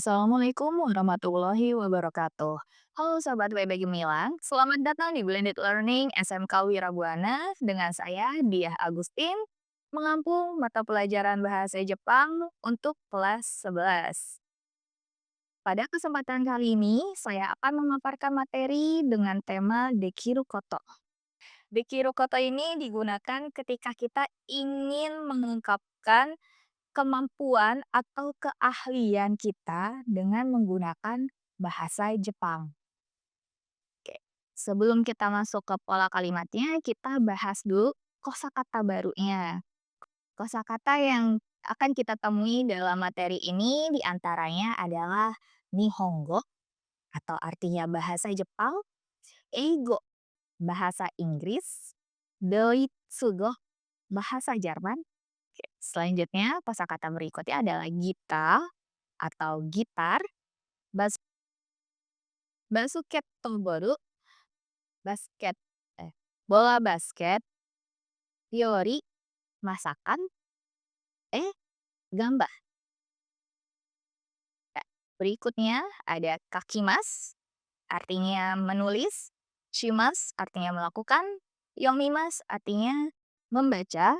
Assalamualaikum warahmatullahi wabarakatuh. Halo Sobat WB Gemilang, selamat datang di Blended Learning SMK Wirabuana dengan saya Diah Agustin, mengampu mata pelajaran bahasa Jepang untuk kelas 11. Pada kesempatan kali ini, saya akan memaparkan materi dengan tema Dekiru Koto. Dekiru Koto ini digunakan ketika kita ingin mengungkapkan kemampuan atau keahlian kita dengan menggunakan bahasa Jepang. Oke, sebelum kita masuk ke pola kalimatnya, kita bahas dulu kosakata barunya. Kosakata yang akan kita temui dalam materi ini diantaranya adalah Nihongo atau artinya bahasa Jepang, Eigo bahasa Inggris, Doitsugo bahasa Jerman. Oke, selanjutnya kosakata berikutnya adalah gita atau gitar, bas basuket toboru, basket bola basket, teori, masakan, gamba. Ya, berikutnya ada kakimas, artinya menulis, shimas artinya melakukan, yomimas artinya membaca,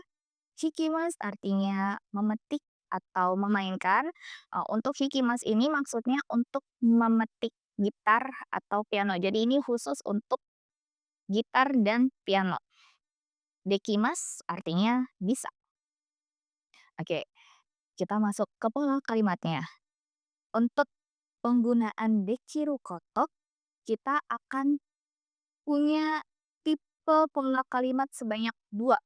hikimas artinya memetik atau memainkan. Untuk hikimas ini maksudnya untuk memetik gitar atau piano. Jadi ini khusus untuk gitar dan piano. Dekimas artinya bisa. Oke, kita masuk ke pola kalimatnya. Untuk penggunaan dekiru kotok, kita akan punya tipe pola kalimat sebanyak dua.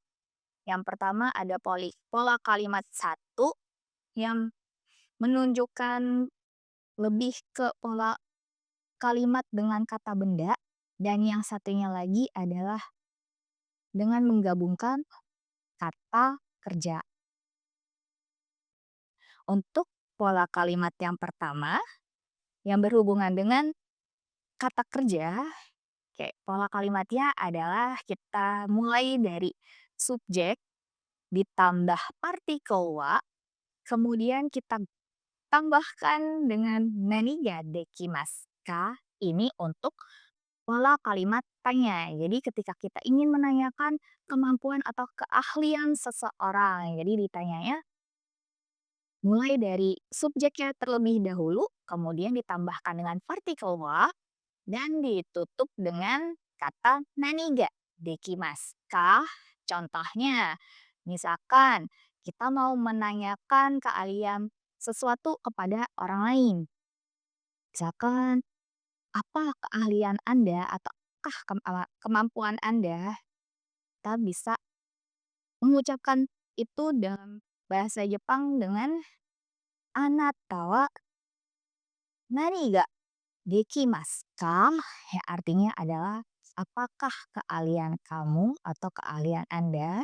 Yang pertama ada pola kalimat satu yang menunjukkan lebih ke pola kalimat dengan kata benda, dan yang satunya lagi adalah dengan menggabungkan kata kerja. Untuk pola kalimat yang pertama, yang berhubungan dengan kata kerja, oke, pola kalimatnya adalah kita mulai dari subjek ditambah partikel wa, kemudian kita tambahkan dengan nani ga dekimasu ka. Ini untuk pola kalimat tanya. Jadi ketika kita ingin menanyakan kemampuan atau keahlian seseorang, jadi ditanyanya mulai dari subjeknya terlebih dahulu, kemudian ditambahkan dengan partikel wa, dan ditutup dengan kata naniga dekimasu ka. Contohnya, misalkan kita mau menanyakan keahlian sesuatu kepada orang lain. Misalkan, apa keahlian Anda atau kemampuan Anda? Kita bisa mengucapkan itu dalam bahasa Jepang dengan anata wa nani ga dekimasu ka? Ya, artinya adalah apakah keahlian kamu atau keahlian Anda?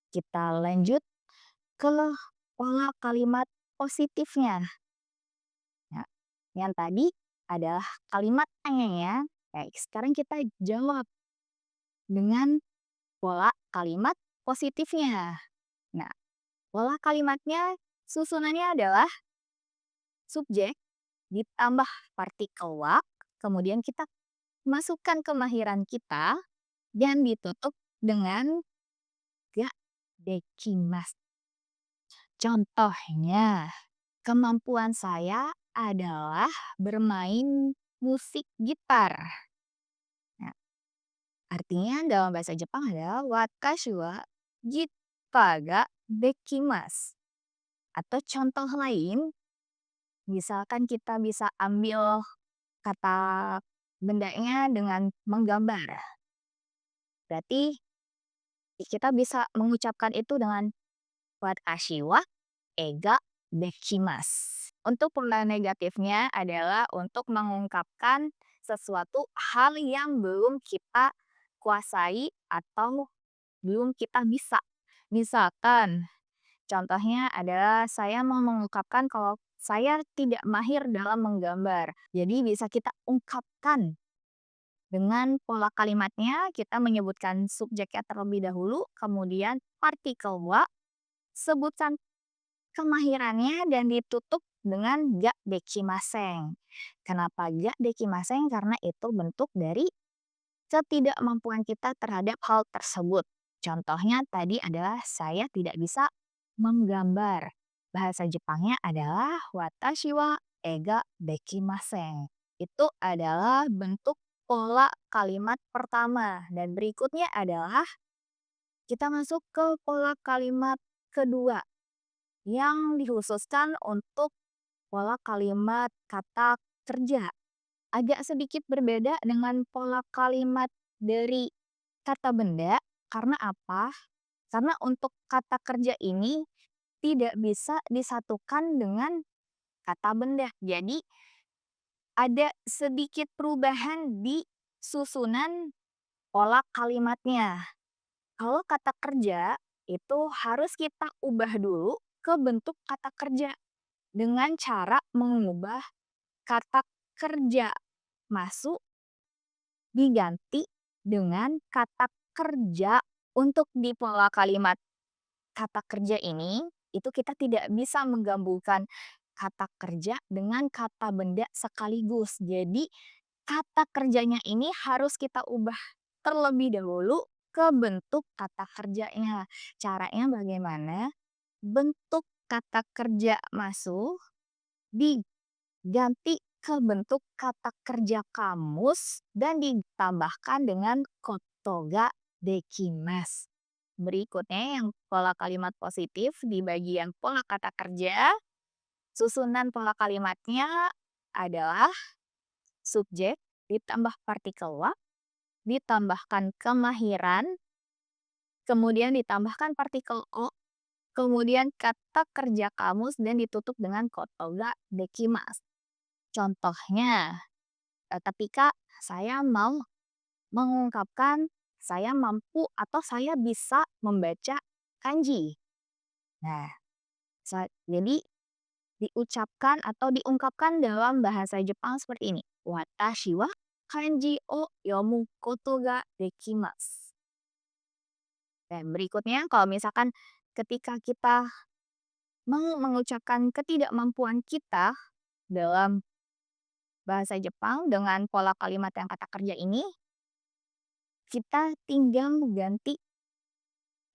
Kita lanjut ke pola kalimat positifnya. Nah, yang tadi adalah kalimat tanyanya. Baik, sekarang kita jawab dengan pola kalimat positifnya. Nah, pola kalimatnya susunannya adalah subjek ditambah partikel wa, kemudian kita masukkan kemahiran kita, dan ditutup dengan ga dekimasu. Contohnya, kemampuan saya adalah bermain musik gitar. Nah, artinya dalam bahasa Jepang adalah watashi wa gita ga dekimasu. Atau contoh lain, misalkan kita bisa ambil kata bendanya dengan menggambar. Berarti kita bisa mengucapkan itu dengan watashi wa ega dekimasu. Untuk pola negatifnya adalah untuk mengungkapkan sesuatu hal yang belum kita kuasai atau belum kita bisa. Misalkan, contohnya adalah saya mau mengungkapkan kalau saya tidak mahir dalam menggambar. Jadi bisa kita ungkapkan dengan pola kalimatnya, kita menyebutkan subjeknya terlebih dahulu, kemudian partikel wa, sebutkan kemahirannya, dan ditutup dengan ga dekimaseng. Kenapa ga dekimaseng? Karena itu bentuk dari ketidakmampuan kita terhadap hal tersebut. Contohnya tadi adalah saya tidak bisa menggambar. Bahasa Jepangnya adalah watashi wa ega dekimasen. Itu adalah bentuk pola kalimat pertama. Dan berikutnya adalah kita masuk ke pola kalimat kedua yang dikhususkan untuk pola kalimat kata kerja. Agak sedikit berbeda dengan pola kalimat dari kata benda, karena apa? Karena untuk kata kerja ini tidak bisa disatukan dengan kata benda. Jadi, ada sedikit perubahan di susunan pola kalimatnya. Kalau kata kerja, itu harus kita ubah dulu ke bentuk kata kerja dengan cara mengubah kata kerja masuk diganti dengan kata kerja. Untuk di pola kalimat kata kerja ini, itu kita tidak bisa menggabungkan kata kerja dengan kata benda sekaligus. Jadi, kata kerjanya ini harus kita ubah terlebih dahulu ke bentuk kata kerjanya. Caranya bagaimana? Bentuk kata kerja masuk diganti ke bentuk kata kerja kamus dan ditambahkan dengan kotoga dekimasu. Berikutnya yang pola kalimat positif di bagian pola kata kerja, susunan pola kalimatnya adalah subjek ditambah partikel wa, ditambahkan kemahiran, kemudian ditambahkan partikel o, kemudian kata kerja kamus dan ditutup dengan kotoga dekimasu. Contohnya, ketika saya mau mengungkapkan saya mampu atau saya bisa membaca kanji. Nah, jadi diucapkan atau diungkapkan dalam bahasa Jepang seperti ini. Watashi wa kanji o yomu koto ga dekimasu. Dan berikutnya, kalau misalkan ketika kita mau mengucapkan ketidakmampuan kita dalam bahasa Jepang dengan pola kalimat yang kata kerja ini, kita tinggal mengganti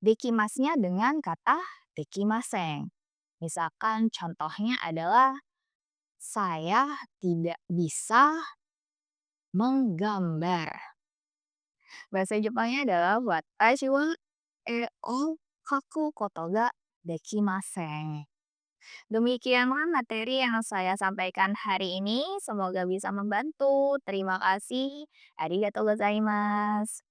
dekimasnya dengan kata dekimaseng. Misalkan contohnya adalah saya tidak bisa menggambar. Bahasa Jepangnya adalah watashi wa o kaku koto ga dekimaseng. Demikianlah materi yang saya sampaikan hari ini. Semoga bisa membantu. Terima kasih. Arigatou gozaimasu.